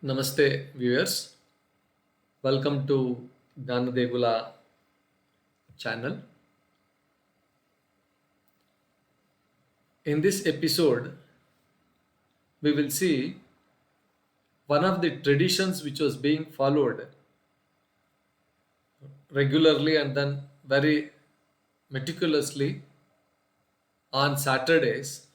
Namaste, viewers. Welcome to Degula channel. In this episode, we will see one of the traditions which was being followed regularly and then very meticulously on Saturdays,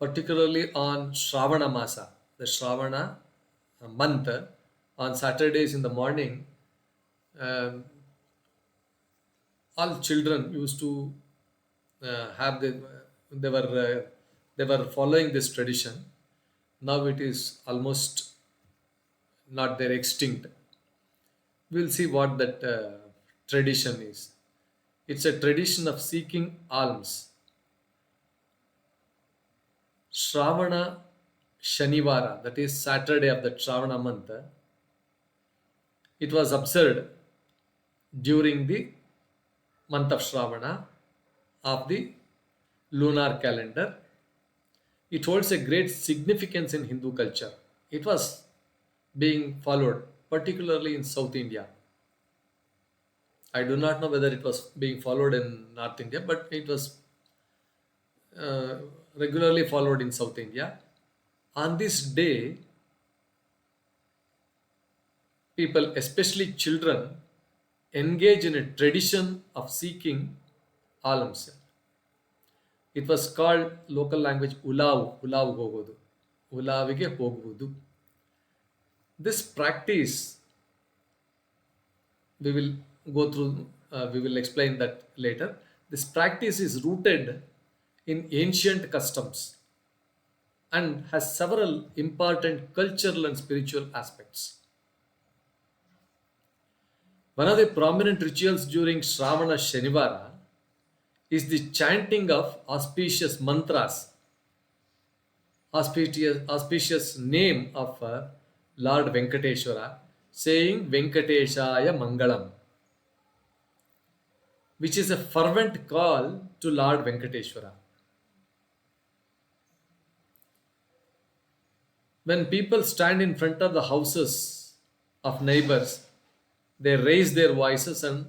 particularly on Shravana Masa, the Shravana month. On Saturdays in the morning, um, all children used to have they were following this tradition. Now it is almost not there, extinct. We'll see what that tradition is. It's a tradition of seeking alms. Shravana Shanivara, that is Saturday of the Shravana month, it was observed during the month of Shravana of the lunar calendar. It holds a great significance in Hindu culture. It was being followed, particularly in South India. I do not know whether it was being followed in North India, but it was uh, regularly followed in South India. On this day, people, especially children, engage in a tradition of seeking alms. It was called local language ulav hogodu. Ulavige hoguvudu. This practice we will go through, we will explain that later. This practice is rooted in ancient customs and has several important cultural and spiritual aspects. One of the prominent rituals during Shravana Shanivara is the chanting of auspicious mantras, auspicious name of Lord Venkateshwara, saying Venkateshaya Mangalam, which is a fervent call to Lord Venkateshwara. When people stand in front of the houses of neighbors, they raise their voices and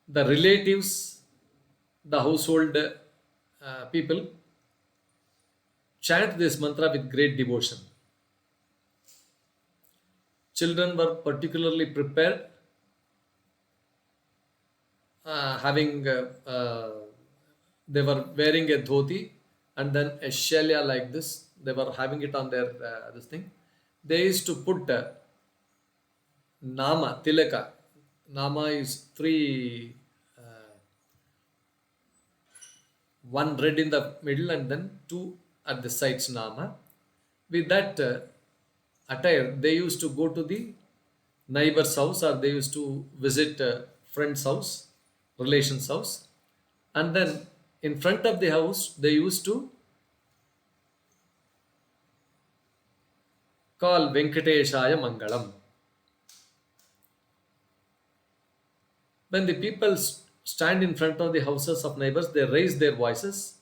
the relatives, the household people chant this mantra with great devotion. Children were particularly prepared, having they were wearing a dhoti and then a shalya like this. They were having it on their this thing. They used to put nama tilaka. Nama is three, one red in the middle and then two at the sides nama. With that attire, they used to go to the neighbor's house or they used to visit a friend's house, relation's house, and then in front of the house they used to call Venkateshaya Mangalam. When the people stand in front of the houses of neighbors, they raise their voices.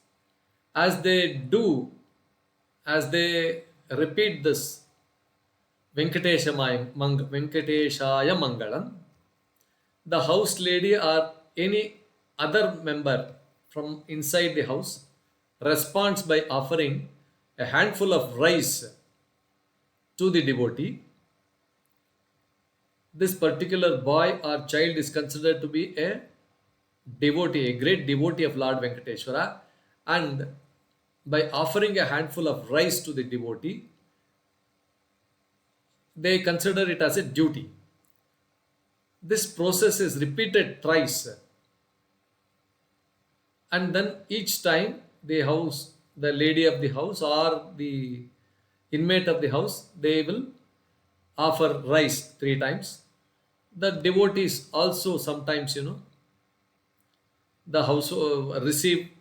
As they do, as they repeat this Venkateshaya Mangalam, the house lady or any other member from inside the house responds by offering a handful of rice to the devotee. This particular boy or child is considered to be a devotee, a great devotee of Lord Venkateshwara, and by offering a handful of rice to the devotee, they consider it as a duty. This process is repeated thrice, and then each time the lady of the house or the inmate of the house, they will offer rice three times. The devotees also sometimes, the house receive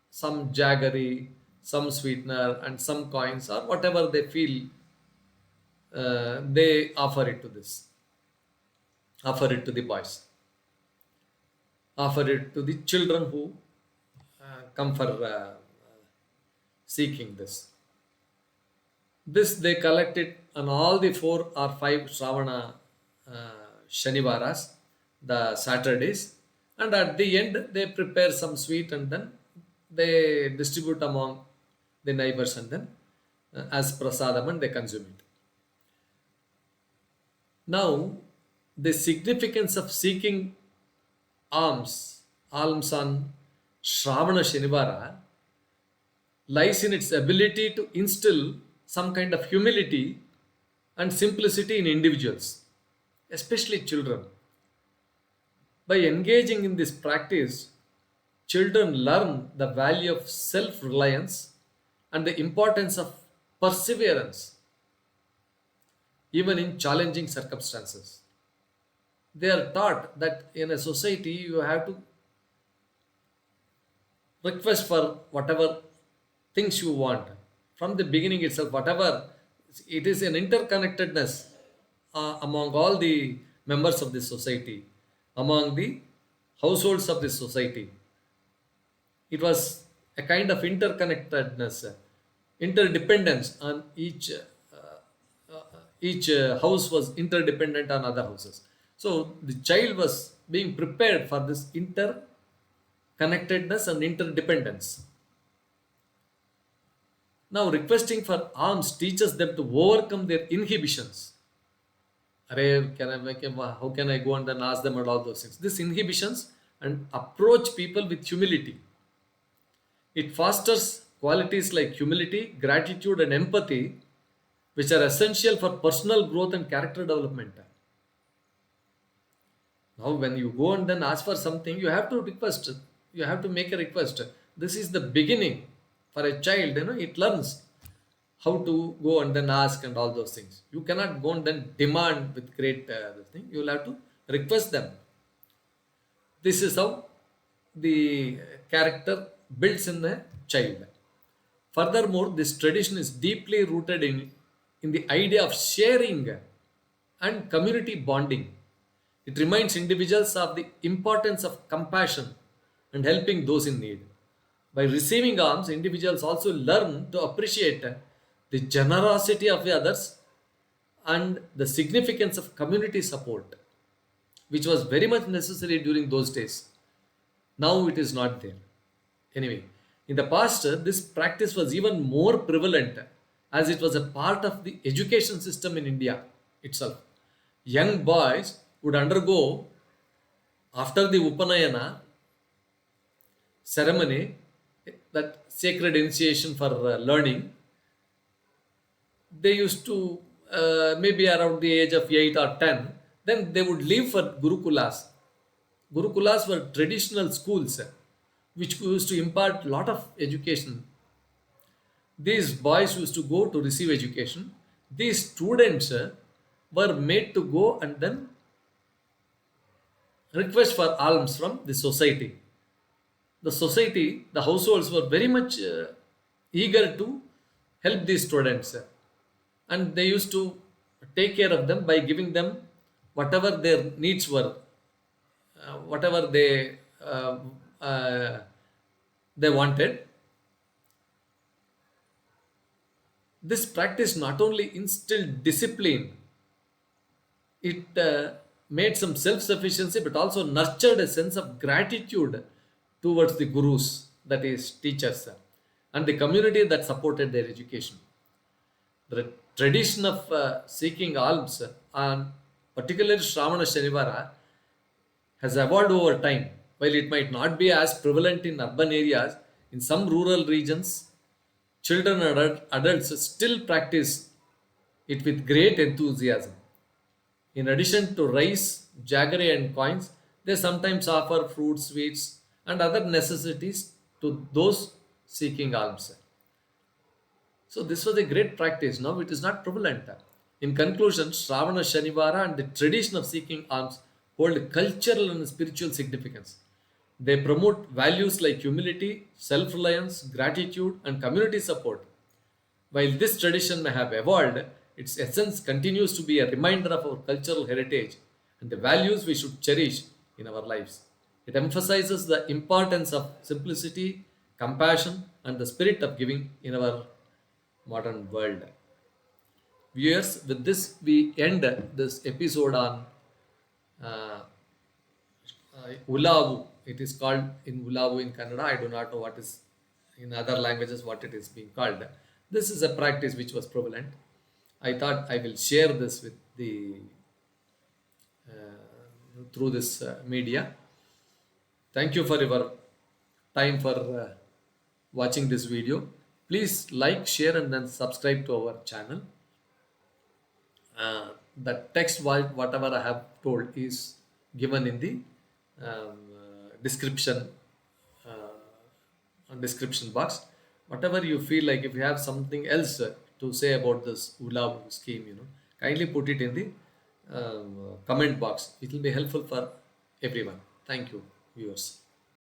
some jaggery, some sweetener, and some coins or whatever they feel. They offer it to this, offer it to the boys, offer it to the children who come for seeking this. This they collected on all the 4 or 5 Shravana Shanivaras, the Saturdays, and at the end they prepare some sweet and then they distribute among the neighbors and then as prasadam and they consume it. Now, the significance of seeking alms, alms on Shravana Shanivara lies in its ability to instill some kind of humility and simplicity in individuals, especially children. By engaging in this practice, children learn the value of self reliance and the importance of perseverance, even in challenging circumstances. They are taught that in a society you have to request for whatever things you want from the beginning itself, whatever it is, an interconnectedness among all the members of this society, among the households of this society. It was a kind of interconnectedness, interdependence on each house was interdependent on other houses. So the child was being prepared for this interconnectedness and interdependence. Now, requesting for alms teaches them to overcome their inhibitions. How can I go and then ask them about all those things? These inhibitions, and approach people with humility. It fosters qualities like humility, gratitude, and empathy, which are essential for personal growth and character development. Now, when you go and then ask for something, you have to request. You have to make a request. This is the beginning for a child. It learns how to go and then ask and all those things. You cannot go and then demand with great thing. You will have to request them. This is how the character builds in the child. Furthermore, this tradition is deeply rooted in the idea of sharing and community bonding. It reminds individuals of the importance of compassion and helping those in need. By receiving alms, individuals also learn to appreciate the generosity of the others and the significance of community support, which was very much necessary during those days. Now it is not there. Anyway, in the past, this practice was even more prevalent as it was a part of the education system in India itself. Young boys would undergo, after the Upanayana ceremony, that sacred initiation for learning, they used to, maybe around the age of 8 or 10, then they would leave for Gurukulas. Gurukulas were traditional schools which used to impart a lot of education. These boys used to go to receive education. These students were made to go and then request for alms from the society. The society, the households were very much eager to help these students, and they used to take care of them by giving them whatever their needs were, whatever they wanted. This practice not only instilled discipline, it made some self-sufficiency, but also nurtured a sense of gratitude towards the gurus, that is teachers, and the community that supported their education. The tradition of seeking alms on particularly Shravana Shanivara has evolved over time. While it might not be as prevalent in urban areas, in some rural regions, children and adults still practice it with great enthusiasm. In addition to rice, jaggery, and coins, they sometimes offer fruits, sweets, and other necessities to those seeking alms. So this was a great practice. Now it is not prevalent. In conclusion, Shravana Shanivara and the tradition of seeking alms hold cultural and spiritual significance. They promote values like humility, self-reliance, gratitude, and community support. While this tradition may have evolved, its essence continues to be a reminder of our cultural heritage and the values we should cherish in our lives. It emphasizes the importance of simplicity, compassion, and the spirit of giving in our modern world. Viewers, with this we end this episode on uh, Ulavu. It is called in Ulavu in Kannada. I do not know what is in other languages what it is being called. This is a practice which was prevalent. I thought I will share this with the through this media. Thank you for your time for watching this video. Please like, share, and then subscribe to our channel. The text whatever I have told is given in the description description box. Whatever you feel like, if you have something else to say about this ULA scheme, kindly put it in the comment box. It will be helpful for everyone. Thank you, viewers.